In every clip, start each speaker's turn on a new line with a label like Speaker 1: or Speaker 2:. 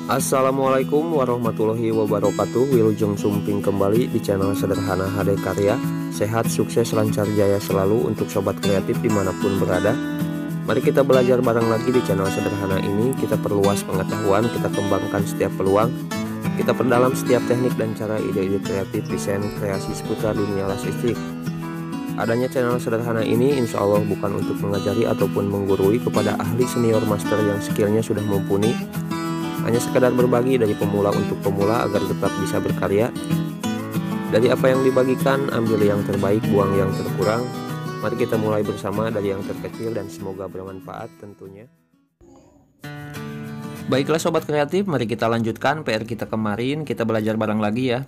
Speaker 1: Assalamualaikum warahmatullahi wabarakatuh. Wilujeng Sumping kembali di channel Sederhana HD Karya. Sehat, sukses, lancar, jaya selalu untuk sobat kreatif dimanapun berada. Mari kita belajar bareng lagi di channel Sederhana ini. Kita perluas pengetahuan, kita kembangkan setiap peluang, kita perdalam setiap teknik dan cara ide-ide kreatif desain kreasi seputar dunia las listrik. Adanya channel Sederhana ini insya Allah bukan untuk mengajari ataupun menggurui kepada ahli senior master yang skillnya sudah mumpuni, hanya sekadar berbagi dari pemula untuk pemula agar tetap bisa berkarya. Dari apa yang dibagikan, ambil yang terbaik, buang yang terkurang. Mari kita mulai bersama dari yang terkecil dan semoga bermanfaat tentunya. Baiklah sobat kreatif, mari kita lanjutkan PR kita kemarin. Kita belajar bareng lagi ya.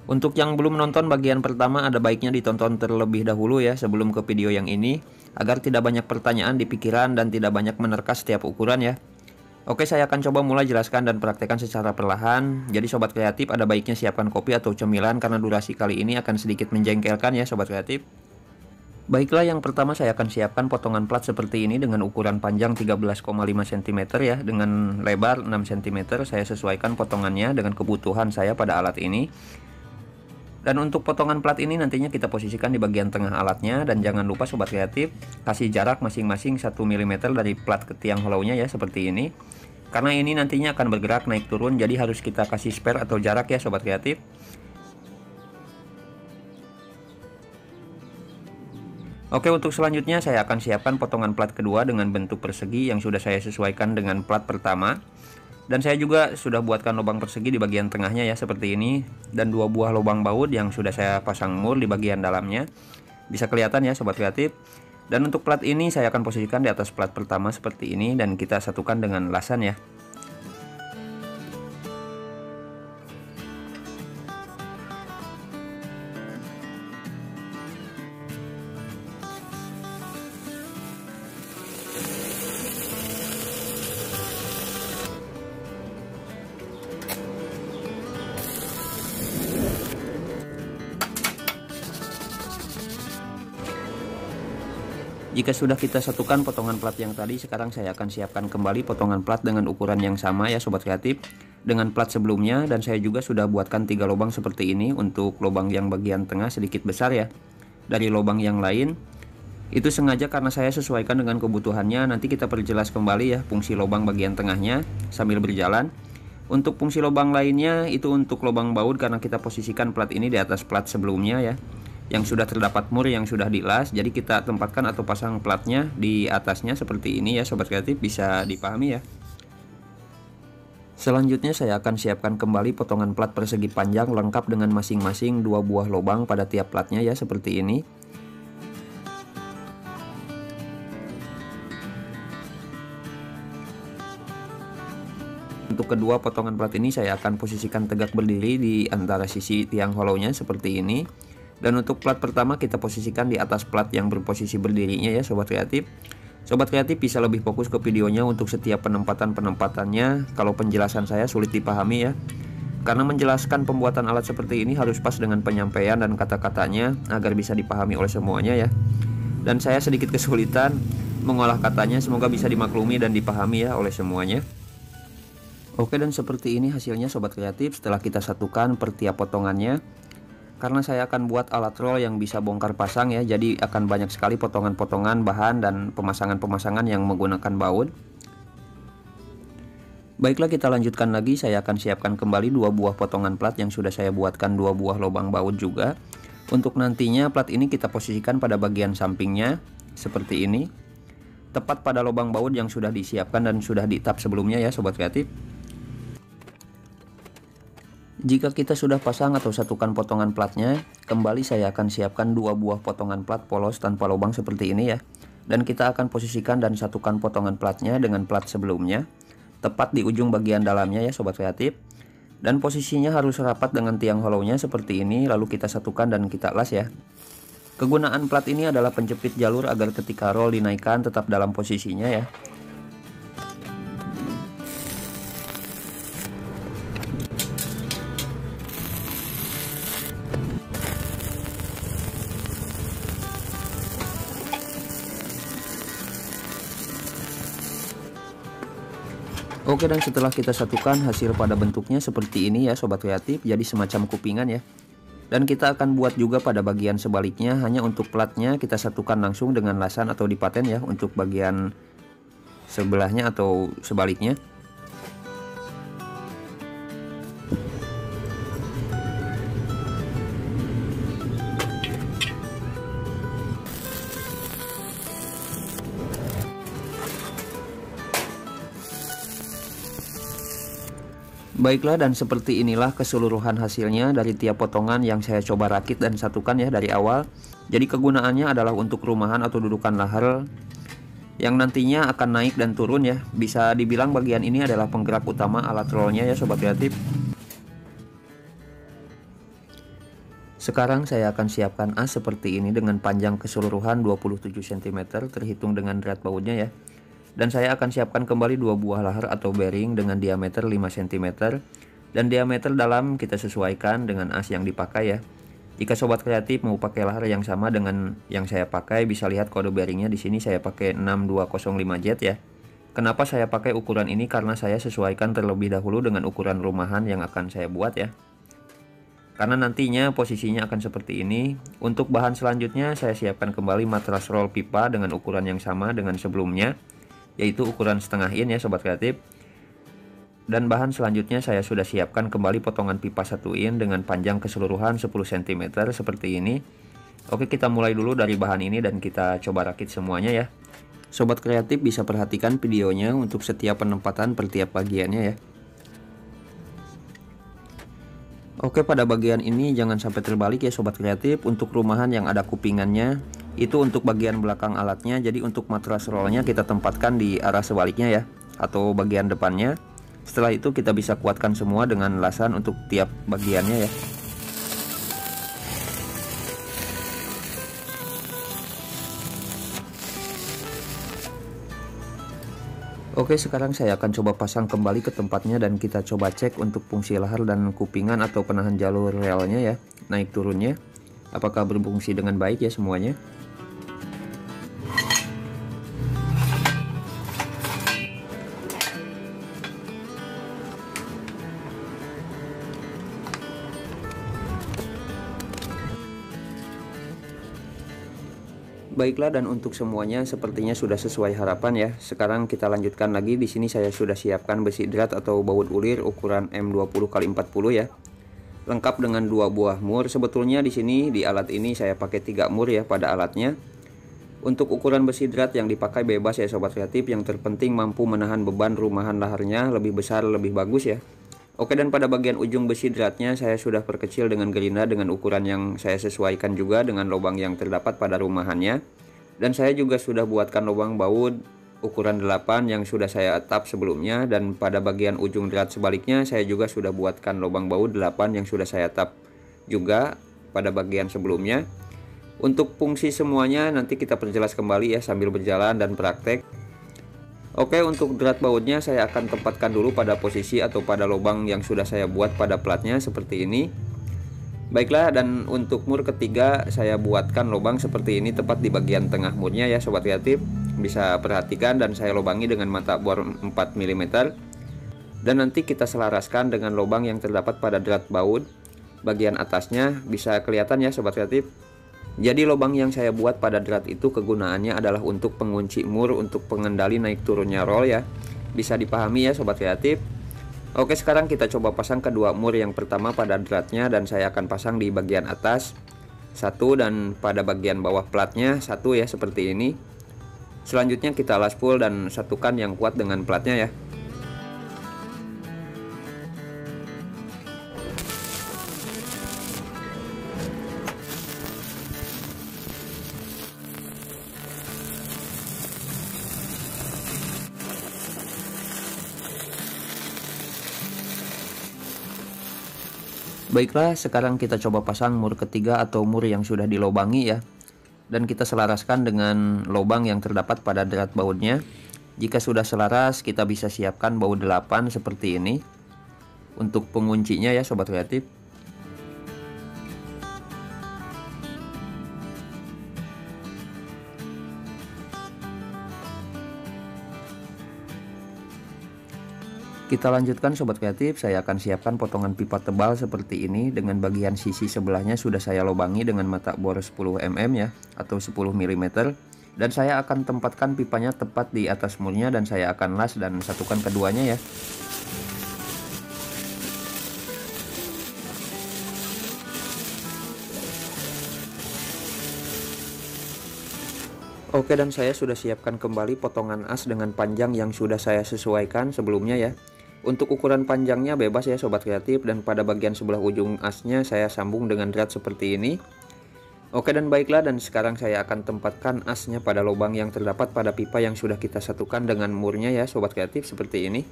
Speaker 1: Untuk yang belum nonton bagian pertama, ada baiknya ditonton terlebih dahulu ya sebelum ke video yang ini, agar tidak banyak pertanyaan di pikiran dan tidak banyak menerka setiap ukuran ya. Oke, saya akan coba mulai jelaskan dan praktekkan secara perlahan. Jadi sobat kreatif, ada baiknya siapkan kopi atau cemilan karena durasi kali ini akan sedikit menjengkelkan ya sobat kreatif. Baiklah, yang pertama saya akan siapkan potongan plat seperti ini dengan ukuran panjang 13,5 cm ya, dengan lebar 6 cm. Saya sesuaikan potongannya dengan kebutuhan saya pada alat ini. Dan untuk potongan plat ini nantinya kita posisikan di bagian tengah alatnya, dan jangan lupa sobat kreatif kasih jarak masing-masing 1 mm dari plat ke tiang hollownya ya seperti ini. Karena ini nantinya akan bergerak naik turun, jadi harus kita kasih spare atau jarak ya sobat kreatif. Oke, untuk selanjutnya saya akan siapkan potongan plat kedua dengan bentuk persegi yang sudah saya sesuaikan dengan plat pertama. Dan saya juga sudah buatkan lubang persegi di bagian tengahnya ya seperti ini, dan 2 buah lubang baut yang sudah saya pasang mur di bagian dalamnya. Bisa kelihatan ya sobat kreatif. Dan untuk plat ini saya akan posisikan di atas plat pertama seperti ini, dan kita satukan dengan lasan ya. Jika sudah kita satukan potongan plat yang tadi, sekarang saya akan siapkan kembali potongan plat dengan ukuran yang sama ya sobat kreatif dengan plat sebelumnya. Dan saya juga sudah buatkan 3 lubang seperti ini. Untuk lubang yang bagian tengah sedikit besar ya dari lubang yang lain. Itu sengaja karena saya sesuaikan dengan kebutuhannya. Nanti kita perjelas kembali ya fungsi lubang bagian tengahnya sambil berjalan. Untuk fungsi lubang lainnya itu untuk lubang baut, karena kita posisikan plat ini di atas plat sebelumnya ya, yang sudah terdapat mur yang sudah dilas. Jadi kita tempatkan atau pasang platnya di atasnya seperti ini ya sobat kreatif, bisa dipahami ya. Selanjutnya saya akan siapkan kembali potongan plat persegi panjang lengkap dengan masing-masing 2 buah lubang pada tiap platnya ya seperti ini. Untuk kedua potongan plat ini saya akan posisikan tegak berdiri di antara sisi tiang hollownya seperti ini. Dan untuk plat pertama kita posisikan di atas plat yang berposisi berdirinya ya sobat kreatif. Sobat kreatif bisa lebih fokus ke videonya untuk setiap penempatannya kalau penjelasan saya sulit dipahami ya. Karena menjelaskan pembuatan alat seperti ini harus pas dengan penyampaian dan kata-katanya agar bisa dipahami oleh semuanya ya. Dan saya sedikit kesulitan mengolah katanya, semoga bisa dimaklumi dan dipahami ya oleh semuanya. Oke, dan seperti ini hasilnya sobat kreatif setelah kita satukan per tiap potongannya. Karena saya akan buat alat roll yang bisa bongkar pasang ya, jadi akan banyak sekali potongan-potongan bahan dan pemasangan-pemasangan yang menggunakan baut. Baiklah, kita lanjutkan lagi. Saya akan siapkan kembali 2 buah potongan plat yang sudah saya buatkan 2 buah lubang baut juga. Untuk nantinya plat ini kita posisikan pada bagian sampingnya seperti ini, tepat pada lubang baut yang sudah disiapkan dan sudah ditap sebelumnya ya sobat kreatif. Jika kita sudah pasang atau satukan potongan platnya, kembali saya akan siapkan 2 buah potongan plat polos tanpa lubang seperti ini ya. Dan kita akan posisikan dan satukan potongan platnya dengan plat sebelumnya, tepat di ujung bagian dalamnya ya sobat kreatif. Dan posisinya harus rapat dengan tiang hollownya seperti ini, lalu kita satukan dan kita las ya. Kegunaan plat ini adalah penjepit jalur agar ketika roll dinaikkan tetap dalam posisinya ya. Oke, dan setelah kita satukan, hasil pada bentuknya seperti ini ya sobat kreatif, jadi semacam kupingan ya. Dan kita akan buat juga pada bagian sebaliknya, hanya untuk platnya kita satukan langsung dengan lasan atau dipaten ya untuk bagian sebelahnya atau sebaliknya. Baiklah, dan seperti inilah keseluruhan hasilnya dari tiap potongan yang saya coba rakit dan satukan ya dari awal. Jadi kegunaannya adalah untuk rumahan atau dudukan lahar yang nantinya akan naik dan turun ya. Bisa dibilang bagian ini adalah penggerak utama alat rollnya ya sobat kreatif. Sekarang saya akan siapkan as seperti ini dengan panjang keseluruhan 27 cm terhitung dengan berat bautnya ya. Dan saya akan siapkan kembali dua buah lahar atau bearing dengan diameter 5 cm, dan diameter dalam kita sesuaikan dengan as yang dipakai ya. Jika sobat kreatif mau pakai lahar yang sama dengan yang saya pakai, bisa lihat kode bearingnya di sini saya pakai 6205Z ya. Kenapa saya pakai ukuran ini? Karena saya sesuaikan terlebih dahulu dengan ukuran rumahan yang akan saya buat ya. Karena nantinya posisinya akan seperti ini. Untuk bahan selanjutnya saya siapkan kembali matras roll pipa dengan ukuran yang sama dengan sebelumnya, yaitu ukuran setengah in ya sobat kreatif. Dan bahan selanjutnya saya sudah siapkan kembali potongan pipa 1 in dengan panjang keseluruhan 10 cm seperti ini. Oke, kita mulai dulu dari bahan ini dan kita coba rakit semuanya ya. Sobat kreatif bisa perhatikan videonya untuk setiap penempatan per tiap bagiannya ya. Oke, pada bagian ini jangan sampai terbalik ya sobat kreatif. Untuk rumahan yang ada kupingannya itu untuk bagian belakang alatnya, jadi untuk matras rollnya kita tempatkan di arah sebaliknya ya, atau bagian depannya. Setelah itu kita bisa kuatkan semua dengan lasan untuk tiap bagiannya ya. Oke, sekarang saya akan coba pasang kembali ke tempatnya dan kita coba cek untuk fungsi lahar dan kupingan atau penahan jalur relnya ya, naik turunnya apakah berfungsi dengan baik ya semuanya. Baiklah, dan untuk semuanya sepertinya sudah sesuai harapan ya. Sekarang kita lanjutkan lagi. Di sini saya sudah siapkan besi drat atau baut ulir ukuran M20x40 ya. Lengkap dengan dua buah mur. Sebetulnya di sini di alat ini saya pakai 3 mur ya pada alatnya. Untuk ukuran besi drat yang dipakai bebas ya sobat kreatif. Yang terpenting mampu menahan beban rumahan laharnya, lebih besar lebih bagus ya. Oke, dan pada bagian ujung besi dratnya saya sudah perkecil dengan gerinda dengan ukuran yang saya sesuaikan juga dengan lubang yang terdapat pada rumahannya. Dan saya juga sudah buatkan lubang baut ukuran 8 yang sudah saya tap sebelumnya, dan pada bagian ujung drat sebaliknya saya juga sudah buatkan lubang baut 8 yang sudah saya tap juga pada bagian sebelumnya. Untuk fungsi semuanya nanti kita perjelas kembali ya sambil berjalan dan praktek. Oke, untuk drat bautnya saya akan tempatkan dulu pada posisi atau pada lubang yang sudah saya buat pada platnya seperti ini. Baiklah, dan untuk mur ketiga saya buatkan lubang seperti ini tepat di bagian tengah murnya ya sobat kreatif. Bisa perhatikan, dan saya lubangi dengan mata bor 4 mm. Dan nanti kita selaraskan dengan lubang yang terdapat pada drat baut bagian atasnya. Bisa kelihatan ya sobat kreatif. Jadi lubang yang saya buat pada drat itu kegunaannya adalah untuk pengunci mur untuk pengendali naik turunnya roll ya. Bisa dipahami ya sobat kreatif. Oke, sekarang kita coba pasang kedua mur. Yang pertama pada dratnya, dan saya akan pasang di bagian atas satu, dan pada bagian bawah platnya satu ya seperti ini. Selanjutnya kita laspul dan satukan yang kuat dengan platnya ya. Baiklah, sekarang kita coba pasang mur ketiga atau mur yang sudah dilobangi ya. Dan kita selaraskan dengan lubang yang terdapat pada drat bautnya. Jika sudah selaras, kita bisa siapkan baut 8 seperti ini untuk penguncinya ya sobat kreatif. Kita lanjutkan sobat kreatif, saya akan siapkan potongan pipa tebal seperti ini dengan bagian sisi sebelahnya sudah saya lobangi dengan mata bor 10 mm ya atau 10 mm, dan saya akan tempatkan pipanya tepat di atas murnya dan saya akan las dan satukan keduanya ya. Oke, dan saya sudah siapkan kembali potongan as dengan panjang yang sudah saya sesuaikan sebelumnya ya. Untuk ukuran panjangnya bebas ya sobat kreatif, dan pada bagian sebelah ujung asnya saya sambung dengan drat seperti ini. Oke, dan baiklah, dan sekarang saya akan tempatkan asnya pada lubang yang terdapat pada pipa yang sudah kita satukan dengan murnya ya sobat kreatif, seperti ini.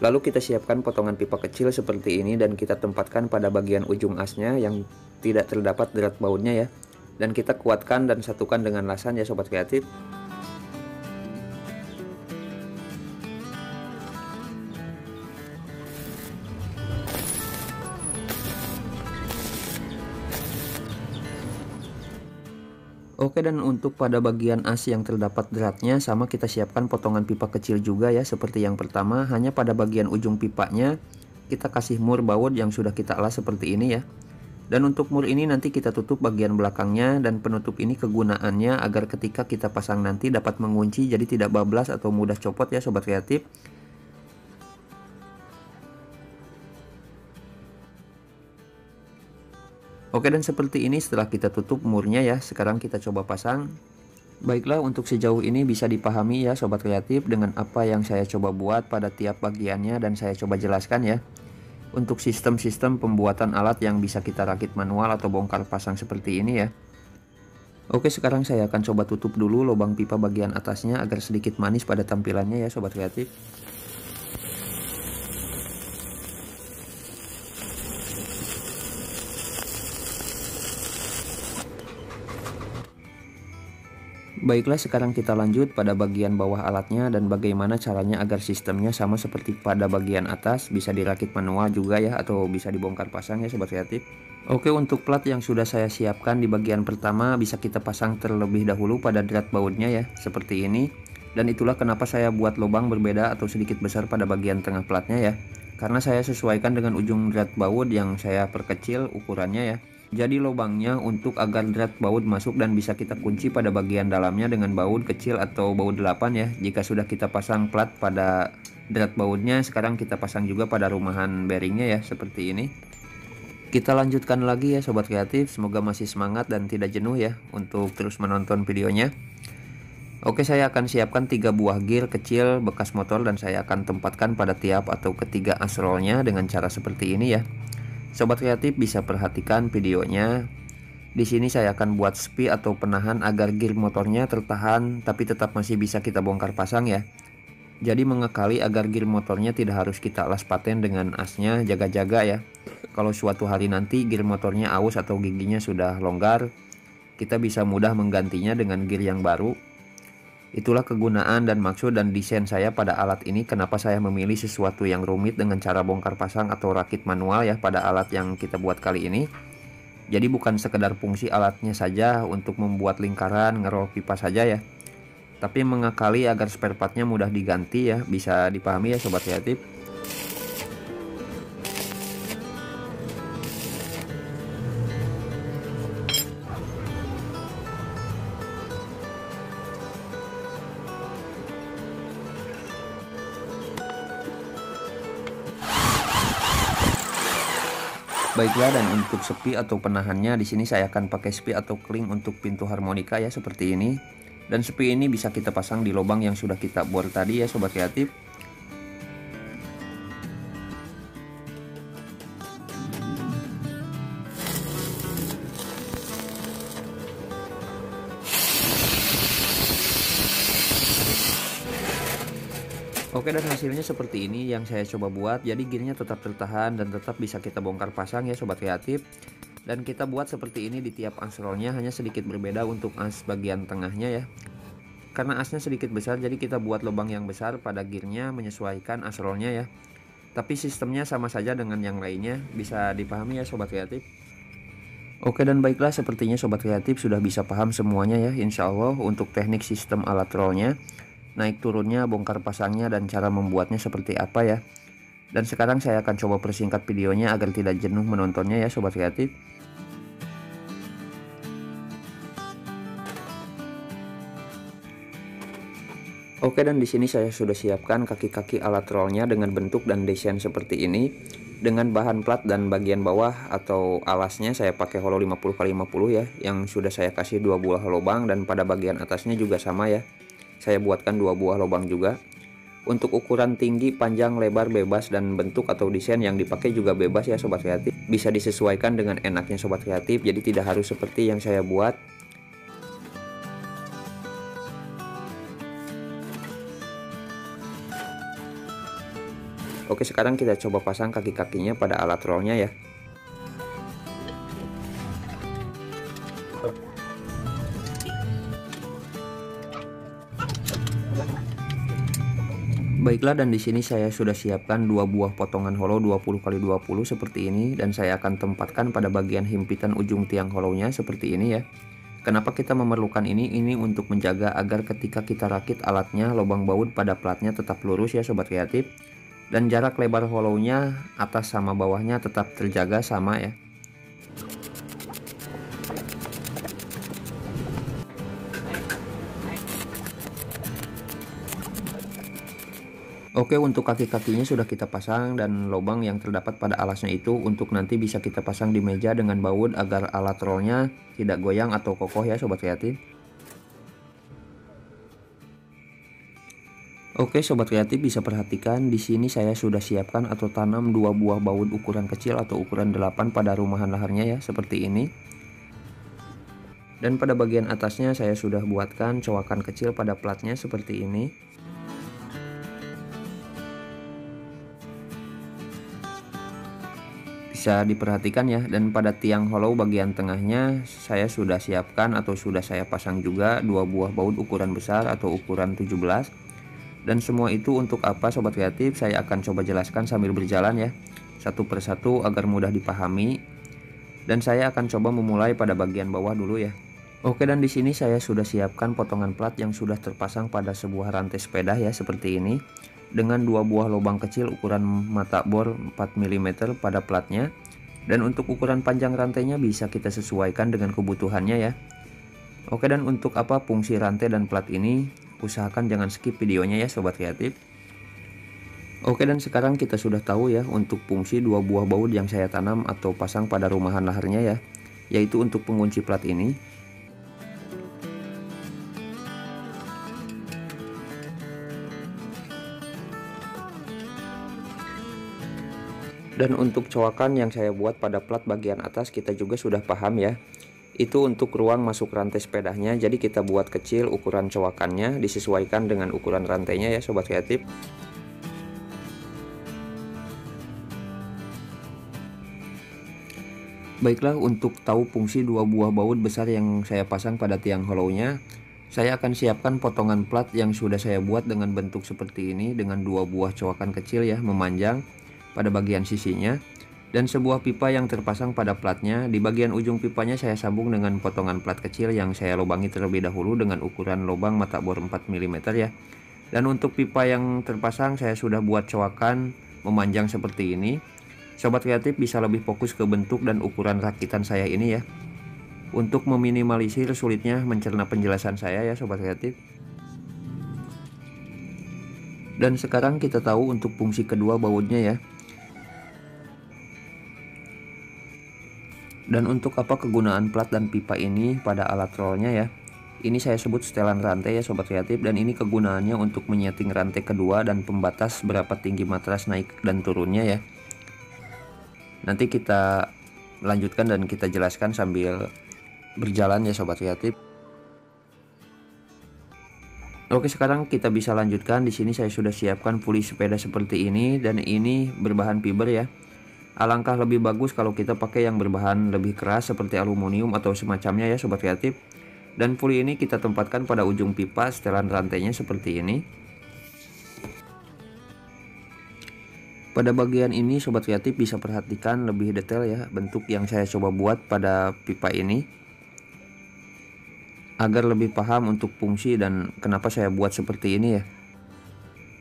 Speaker 1: Lalu kita siapkan potongan pipa kecil seperti ini dan kita tempatkan pada bagian ujung asnya yang tidak terdapat drat bautnya ya. Dan kita kuatkan dan satukan dengan lasan ya sobat kreatif. Oke, dan untuk pada bagian as yang terdapat dratnya sama kita siapkan potongan pipa kecil juga ya seperti yang pertama, hanya pada bagian ujung pipanya kita kasih mur baut yang sudah kita alas seperti ini ya. Dan untuk mur ini nanti kita tutup bagian belakangnya, dan penutup ini kegunaannya agar ketika kita pasang nanti dapat mengunci jadi tidak bablas atau mudah copot ya sobat kreatif. Oke, dan seperti ini setelah kita tutup murnya ya, sekarang kita coba pasang. Baiklah, untuk sejauh ini bisa dipahami ya sobat kreatif dengan apa yang saya coba buat pada tiap bagiannya dan saya coba jelaskan ya. Untuk sistem-sistem pembuatan alat yang bisa kita rakit manual atau bongkar pasang seperti ini ya. Oke, sekarang saya akan coba tutup dulu lubang pipa bagian atasnya agar sedikit manis pada tampilannya ya sobat kreatif. Baiklah, sekarang kita lanjut pada bagian bawah alatnya dan bagaimana caranya agar sistemnya sama seperti pada bagian atas, bisa dirakit manual juga ya atau bisa dibongkar pasang ya sobat kreatif. Oke, untuk plat yang sudah saya siapkan di bagian pertama bisa kita pasang terlebih dahulu pada drat bautnya ya seperti ini. Dan itulah kenapa saya buat lubang berbeda atau sedikit besar pada bagian tengah platnya ya, karena saya sesuaikan dengan ujung drat baut yang saya perkecil ukurannya ya. Jadi lubangnya untuk agar drat baut masuk dan bisa kita kunci pada bagian dalamnya dengan baut kecil atau baut 8 ya. Jika sudah kita pasang plat pada drat bautnya, sekarang kita pasang juga pada rumahan bearingnya ya seperti ini. Kita lanjutkan lagi ya sobat kreatif, semoga masih semangat dan tidak jenuh ya untuk terus menonton videonya. Oke, saya akan siapkan 3 buah gear kecil bekas motor dan saya akan tempatkan pada tiap atau ketiga as rollnya dengan cara seperti ini ya. Sobat kreatif bisa perhatikan videonya. Di sini saya akan buat spi atau penahan agar gear motornya tertahan tapi tetap masih bisa kita bongkar pasang ya. Jadi mengekali agar gear motornya tidak harus kita las paten dengan asnya, jaga-jaga ya. Kalau suatu hari nanti gear motornya aus atau giginya sudah longgar, kita bisa mudah menggantinya dengan gear yang baru. Itulah kegunaan dan maksud dan desain saya pada alat ini, kenapa saya memilih sesuatu yang rumit dengan cara bongkar pasang atau rakit manual ya pada alat yang kita buat kali ini. Jadi bukan sekedar fungsi alatnya saja untuk membuat lingkaran ngerol pipa saja ya, tapi mengakali agar spare partnya mudah diganti ya, bisa dipahami ya sobat kreatif. Baiklah, dan untuk sepi atau penahannya di sini saya akan pakai sepi atau kling untuk pintu harmonika ya seperti ini. Dan sepi ini bisa kita pasang di lubang yang sudah kita bor tadi ya sobat kreatif. Oke, dan hasilnya seperti ini yang saya coba buat. Jadi gearnya tetap tertahan dan tetap bisa kita bongkar pasang ya sobat kreatif. Dan kita buat seperti ini di tiap as rollnya, hanya sedikit berbeda untuk as bagian tengahnya ya. Karena asnya sedikit besar, jadi kita buat lubang yang besar pada gearnya menyesuaikan as rollnya ya. Tapi sistemnya sama saja dengan yang lainnya, bisa dipahami ya sobat kreatif. Oke, dan baiklah, sepertinya sobat kreatif sudah bisa paham semuanya ya insya Allah untuk teknik sistem alat rollnya, naik turunnya, bongkar pasangnya, dan cara membuatnya seperti apa ya. Dan sekarang saya akan coba persingkat videonya agar tidak jenuh menontonnya ya sobat kreatif. Oke, dan di sini saya sudah siapkan kaki-kaki alat rollnya dengan bentuk dan desain seperti ini. Dengan bahan plat dan bagian bawah atau alasnya saya pakai holo 50x50 ya, yang sudah saya kasih 2 buah lubang, dan pada bagian atasnya juga sama ya. Saya buatkan 2 buah lubang juga. Untuk ukuran tinggi, panjang, lebar bebas, dan bentuk atau desain yang dipakai juga bebas ya sobat kreatif. Bisa disesuaikan dengan enaknya sobat kreatif, jadi tidak harus seperti yang saya buat. Oke, sekarang kita coba pasang kaki-kakinya pada alat rollnya ya. Baiklah, dan di sini saya sudah siapkan 2 buah potongan holo 20x20 seperti ini, dan saya akan tempatkan pada bagian himpitan ujung tiang holonya seperti ini ya. Kenapa kita memerlukan ini? Ini untuk menjaga agar ketika kita rakit alatnya, lubang baut pada platnya tetap lurus ya sobat kreatif. Dan jarak lebar holonya atas sama bawahnya tetap terjaga sama ya. Oke, untuk kaki-kakinya sudah kita pasang, dan lubang yang terdapat pada alasnya itu untuk nanti bisa kita pasang di meja dengan baut agar alat rollnya tidak goyang atau kokoh ya sobat kreatif. Oke sobat kreatif, bisa perhatikan di sini saya sudah siapkan atau tanam 2 buah baut ukuran kecil atau ukuran 8 pada rumahan laharnya ya seperti ini. Dan pada bagian atasnya saya sudah buatkan cowakan kecil pada platnya seperti ini. Bisa diperhatikan ya, dan pada tiang hollow bagian tengahnya saya sudah siapkan atau sudah saya pasang juga 2 buah baut ukuran besar atau ukuran 17. Dan semua itu untuk apa sobat kreatif, saya akan coba jelaskan sambil berjalan ya, satu persatu agar mudah dipahami. Dan saya akan coba memulai pada bagian bawah dulu ya. Oke, dan di sini saya sudah siapkan potongan plat yang sudah terpasang pada sebuah rantai sepeda ya seperti ini, dengan 2 buah lubang kecil ukuran mata bor 4 mm pada platnya. Dan untuk ukuran panjang rantainya bisa kita sesuaikan dengan kebutuhannya ya. Oke, dan untuk apa fungsi rantai dan plat ini, usahakan jangan skip videonya ya sobat kreatif. Oke, dan sekarang kita sudah tahu ya untuk fungsi 2 buah baut yang saya tanam atau pasang pada rumahan laharnya ya, yaitu untuk pengunci plat ini. Dan untuk cowakan yang saya buat pada plat bagian atas kita juga sudah paham ya. Itu untuk ruang masuk rantai sepedanya, jadi kita buat kecil ukuran cowakannya disesuaikan dengan ukuran rantainya ya sobat kreatif. Baiklah, untuk tahu fungsi 2 buah baut besar yang saya pasang pada tiang hollownya, saya akan siapkan potongan plat yang sudah saya buat dengan bentuk seperti ini, dengan 2 buah cowakan kecil ya memanjang pada bagian sisinya. Dan sebuah pipa yang terpasang pada platnya. Di bagian ujung pipanya saya sambung dengan potongan plat kecil yang saya lubangi terlebih dahulu dengan ukuran lubang mata bor 4 mm ya. Dan untuk pipa yang terpasang saya sudah buat cowakan memanjang seperti ini. Sobat kreatif bisa lebih fokus ke bentuk dan ukuran rakitan saya ini ya, untuk meminimalisir sulitnya mencerna penjelasan saya ya sobat kreatif. Dan sekarang kita tahu untuk fungsi kedua bautnya ya. Dan untuk apa kegunaan plat dan pipa ini pada alat rollnya ya. Ini saya sebut setelan rantai ya sobat kreatif, dan ini kegunaannya untuk menyeting rantai kedua dan pembatas berapa tinggi matras naik dan turunnya ya. Nanti kita lanjutkan dan kita jelaskan sambil berjalan ya sobat kreatif. Oke, sekarang kita bisa lanjutkan. Di sini saya sudah siapkan puli sepeda seperti ini, dan ini berbahan fiber ya. Alangkah lebih bagus kalau kita pakai yang berbahan lebih keras seperti aluminium atau semacamnya ya sobat kreatif. Dan puli ini kita tempatkan pada ujung pipa setelan rantainya seperti ini. Pada bagian ini sobat kreatif bisa perhatikan lebih detail ya bentuk yang saya coba buat pada pipa ini, agar lebih paham untuk fungsi dan kenapa saya buat seperti ini ya.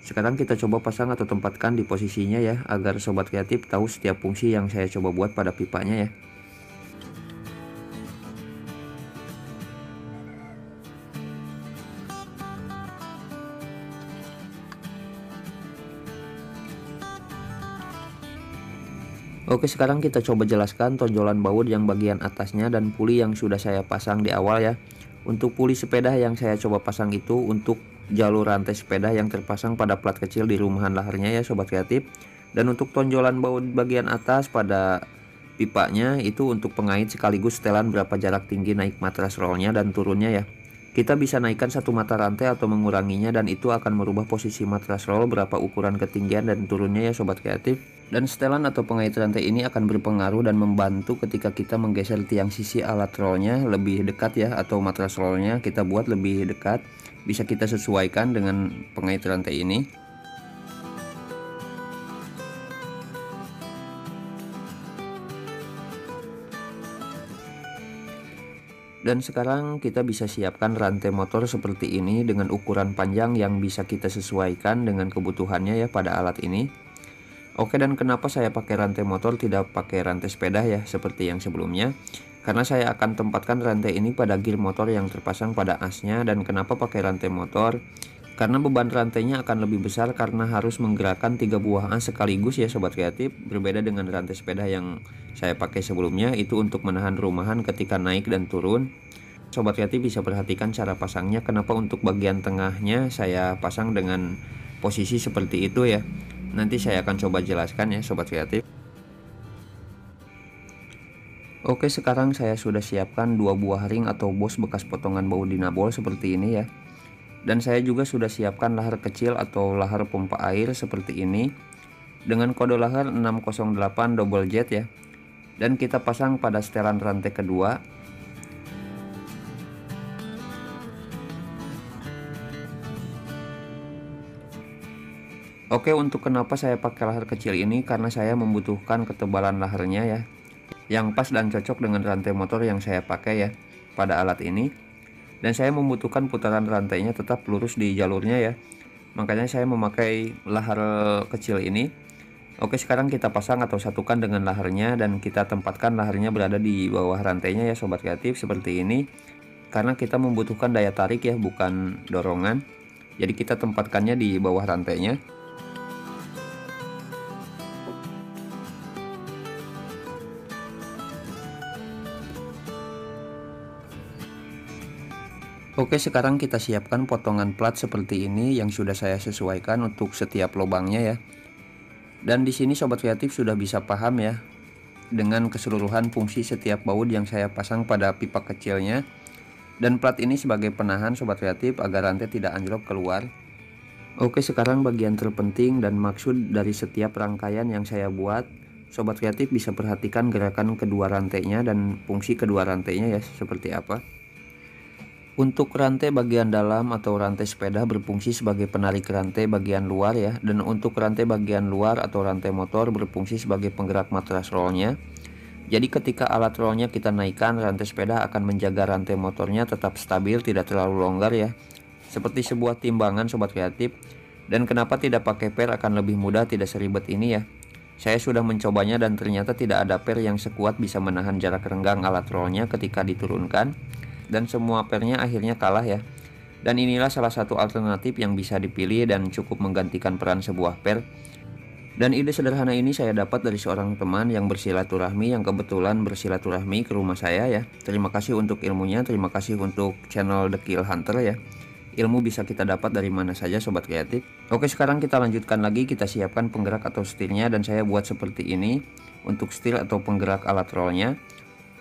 Speaker 1: Sekarang kita coba pasang atau tempatkan di posisinya ya, agar sobat kreatif tahu setiap fungsi yang saya coba buat pada pipanya ya. Oke, sekarang kita coba jelaskan tonjolan baut yang bagian atasnya dan puli yang sudah saya pasang di awal ya. Untuk puli sepeda yang saya coba pasang itu untuk jalur rantai sepeda yang terpasang pada plat kecil di rumahan laharnya ya sobat kreatif. Dan untuk tonjolan baut bagian atas pada pipanya itu untuk pengait sekaligus setelan berapa jarak tinggi naik matras rollnya dan turunnya ya. Kita bisa naikkan satu mata rantai atau menguranginya, dan itu akan merubah posisi matras roll berapa ukuran ketinggian dan turunnya ya sobat kreatif. Dan setelan atau pengait rantai ini akan berpengaruh dan membantu ketika kita menggeser tiang sisi alat rollnya lebih dekat ya, atau matras rollnya kita buat lebih dekat. Bisa kita sesuaikan dengan pengait rantai ini. Dan sekarang kita bisa siapkan rantai motor seperti ini dengan ukuran panjang yang bisa kita sesuaikan dengan kebutuhannya ya pada alat ini. Oke, dan kenapa saya pakai rantai motor tidak pakai rantai sepeda ya seperti yang sebelumnya? Karena saya akan tempatkan rantai ini pada gear motor yang terpasang pada asnya. Dan kenapa pakai rantai motor? Karena beban rantainya akan lebih besar karena harus menggerakkan 3 buah as sekaligus ya sobat kreatif. Berbeda dengan rantai sepeda yang saya pakai sebelumnya, itu untuk menahan rumahan ketika naik dan turun. Sobat kreatif bisa perhatikan cara pasangnya. Kenapa untuk bagian tengahnya saya pasang dengan posisi seperti itu ya. Nanti saya akan coba jelaskan ya sobat kreatif. Oke, sekarang saya sudah siapkan 2 buah ring atau bos bekas potongan baut dinabol seperti ini ya. Dan saya juga sudah siapkan lahar kecil atau lahar pompa air seperti ini dengan kode lahar 608 double jet ya. Dan kita pasang pada setelan rantai kedua. Oke, untuk kenapa saya pakai lahar kecil ini, karena saya membutuhkan ketebalan laharnya ya, yang pas dan cocok dengan rantai motor yang saya pakai ya pada alat ini. Dan saya membutuhkan putaran rantainya tetap lurus di jalurnya ya. Makanya saya memakai lahar kecil ini. Oke, sekarang kita pasang atau satukan dengan laharnya, dan kita tempatkan laharnya berada di bawah rantainya ya sobat kreatif seperti ini. Karena kita membutuhkan daya tarik ya, bukan dorongan. Jadi kita tempatkannya di bawah rantainya. Oke, sekarang kita siapkan potongan plat seperti ini yang sudah saya sesuaikan untuk setiap lubangnya ya. Dan di sini sobat kreatif sudah bisa paham ya dengan keseluruhan fungsi setiap baut yang saya pasang pada pipa kecilnya. Dan plat ini sebagai penahan sobat kreatif agar rantai tidak anjlok keluar. Oke, sekarang bagian terpenting dan maksud dari setiap rangkaian yang saya buat. Sobat kreatif bisa perhatikan gerakan kedua rantainya dan fungsi kedua rantainya ya seperti apa. Untuk rantai bagian dalam atau rantai sepeda berfungsi sebagai penarik rantai bagian luar ya. Dan untuk rantai bagian luar atau rantai motor berfungsi sebagai penggerak matras rollnya. Jadi ketika alat rollnya kita naikkan, rantai sepeda akan menjaga rantai motornya tetap stabil, tidak terlalu longgar ya. Seperti sebuah timbangan sobat kreatif. Dan kenapa tidak pakai per akan lebih mudah, tidak seribet ini ya. Saya sudah mencobanya dan ternyata tidak ada per yang sekuat bisa menahan jarak renggang alat rollnya ketika diturunkan. Dan semua pernya akhirnya kalah ya. Dan inilah salah satu alternatif yang bisa dipilih dan cukup menggantikan peran sebuah per. Dan ide sederhana ini saya dapat dari seorang teman yang bersilaturahmi, yang kebetulan bersilaturahmi ke rumah saya ya. Terima kasih untuk ilmunya, terima kasih untuk channel The Kill Hunter ya. Ilmu bisa kita dapat dari mana saja sobat kreatif. Oke, sekarang kita lanjutkan lagi, kita siapkan penggerak atau setirnya, dan saya buat seperti ini untuk setir atau penggerak alat rollnya.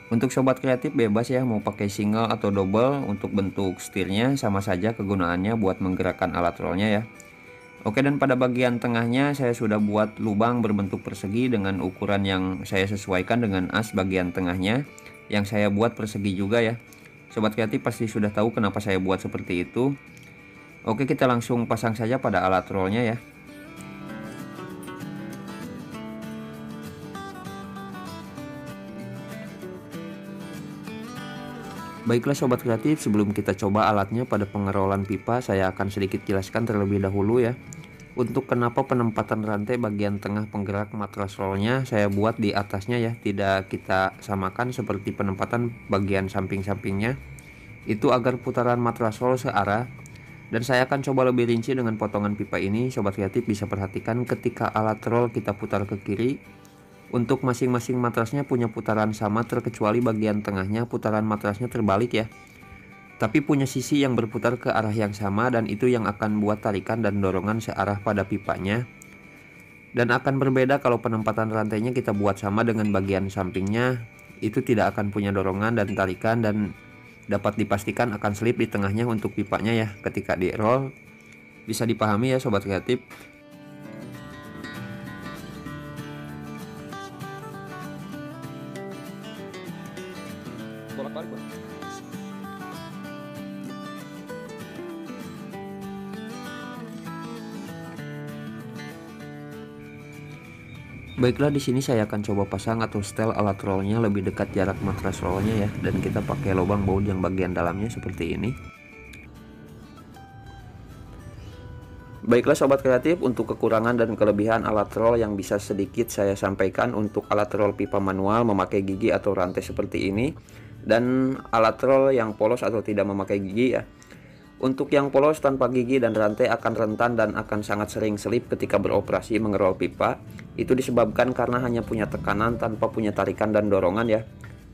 Speaker 1: Untuk sobat kreatif bebas ya mau pakai single atau double. Untuk bentuk setirnya sama saja kegunaannya buat menggerakkan alat rollnya ya. Oke, dan pada bagian tengahnya saya sudah buat lubang berbentuk persegi dengan ukuran yang saya sesuaikan dengan as bagian tengahnya yang saya buat persegi juga ya. Sobat kreatif pasti sudah tahu kenapa saya buat seperti itu. Oke, kita langsung pasang saja pada alat rollnya ya. Baiklah sobat kreatif, sebelum kita coba alatnya pada pengerolan pipa, saya akan sedikit jelaskan terlebih dahulu ya. Untuk kenapa penempatan rantai bagian tengah penggerak matras rollnya saya buat di atasnya ya, tidak kita samakan seperti penempatan bagian samping-sampingnya, itu agar putaran matras roll searah. Dan saya akan coba lebih rinci dengan potongan pipa ini. Sobat kreatif bisa perhatikan ketika alat roll kita putar ke kiri, untuk masing-masing matrasnya punya putaran sama terkecuali bagian tengahnya putaran matrasnya terbalik ya, tapi punya sisi yang berputar ke arah yang sama, dan itu yang akan buat tarikan dan dorongan searah pada pipanya. Dan akan berbeda kalau penempatan rantainya kita buat sama dengan bagian sampingnya, itu tidak akan punya dorongan dan tarikan, dan dapat dipastikan akan selip di tengahnya untuk pipanya ya ketika di roll. Bisa dipahami ya sobat kreatif. Bolak-balik, Bang. Baiklah, di sini saya akan coba pasang atau setel alat rollnya lebih dekat jarak matras rollnya ya, dan kita pakai lubang baut yang bagian dalamnya seperti ini. Baiklah sobat kreatif, untuk kekurangan dan kelebihan alat roll yang bisa sedikit saya sampaikan. Untuk alat roll pipa manual memakai gigi atau rantai seperti ini, dan alat roll yang polos atau tidak memakai gigi ya. Untuk yang polos tanpa gigi dan rantai akan rentan dan akan sangat sering selip ketika beroperasi mengerol pipa. Itu disebabkan karena hanya punya tekanan tanpa punya tarikan dan dorongan ya.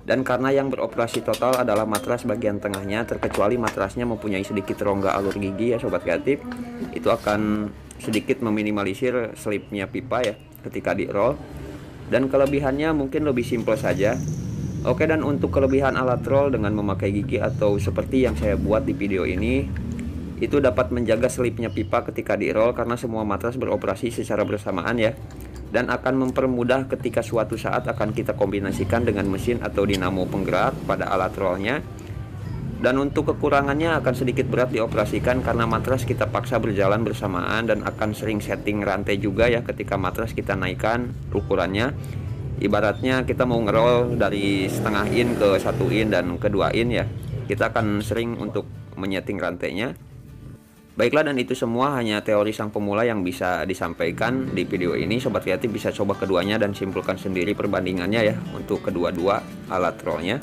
Speaker 1: Dan karena yang beroperasi total adalah matras bagian tengahnya, terkecuali matrasnya mempunyai sedikit rongga alur gigi ya sobat kreatif, itu akan sedikit meminimalisir selipnya pipa ya ketika di roll. Dan kelebihannya mungkin lebih simple saja. Oke, dan untuk kelebihan alat roll dengan memakai gigi atau seperti yang saya buat di video ini, itu dapat menjaga selipnya pipa ketika di roll karena semua matras beroperasi secara bersamaan ya, dan akan mempermudah ketika suatu saat akan kita kombinasikan dengan mesin atau dinamo penggerak pada alat rollnya. Dan untuk kekurangannya akan sedikit berat dioperasikan karena matras kita paksa berjalan bersamaan, dan akan sering setting rantai juga ya ketika matras kita naikkan ukurannya. Ibaratnya kita mau ngerol dari setengah in ke 1 in dan ke 2 in ya, kita akan sering untuk menyeting rantainya. Baiklah, dan itu semua hanya teori sang pemula yang bisa disampaikan di video ini. Sobat kreatif bisa coba keduanya dan simpulkan sendiri perbandingannya ya untuk kedua-dua alat rollnya.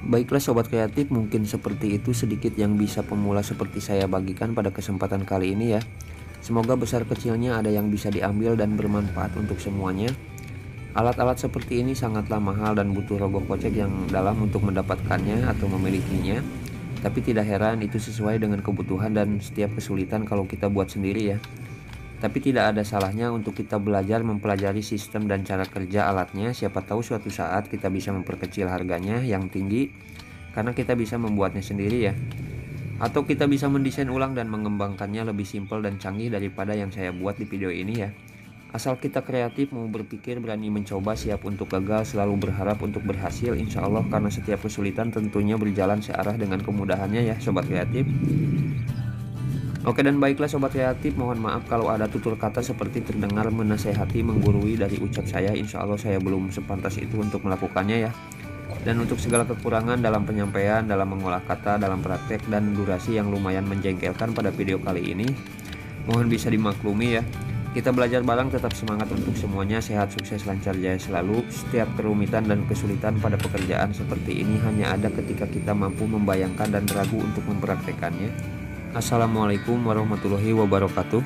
Speaker 1: Baiklah sobat kreatif, mungkin seperti itu sedikit yang bisa pemula seperti saya bagikan pada kesempatan kali ini ya. Semoga besar kecilnya ada yang bisa diambil dan bermanfaat untuk semuanya. Alat-alat seperti ini sangatlah mahal dan butuh rogoh kocek yang dalam untuk mendapatkannya atau memilikinya. Tapi tidak heran, itu sesuai dengan kebutuhan dan setiap kesulitan kalau kita buat sendiri ya. Tapi tidak ada salahnya untuk kita belajar mempelajari sistem dan cara kerja alatnya. Siapa tahu suatu saat kita bisa memperkecil harganya yang tinggi karena kita bisa membuatnya sendiri ya. Atau kita bisa mendesain ulang dan mengembangkannya lebih simpel dan canggih daripada yang saya buat di video ini ya. Asal kita kreatif, mau berpikir, berani mencoba, siap untuk gagal, selalu berharap untuk berhasil insya Allah, karena setiap kesulitan tentunya berjalan searah dengan kemudahannya ya sobat kreatif. Oke, dan baiklah sobat kreatif, mohon maaf kalau ada tutur kata seperti terdengar menasehati, menggurui dari ucap saya. Insya Allah saya belum sepantas itu untuk melakukannya ya. Dan untuk segala kekurangan dalam penyampaian, dalam mengolah kata, dalam praktek, dan durasi yang lumayan menjengkelkan pada video kali ini, mohon bisa dimaklumi ya. Kita belajar bareng, tetap semangat untuk semuanya. Sehat, sukses, lancar, jaya selalu. Setiap kerumitan dan kesulitan pada pekerjaan seperti ini hanya ada ketika kita mampu membayangkan dan ragu untuk mempraktekannya. Assalamualaikum warahmatullahi wabarakatuh.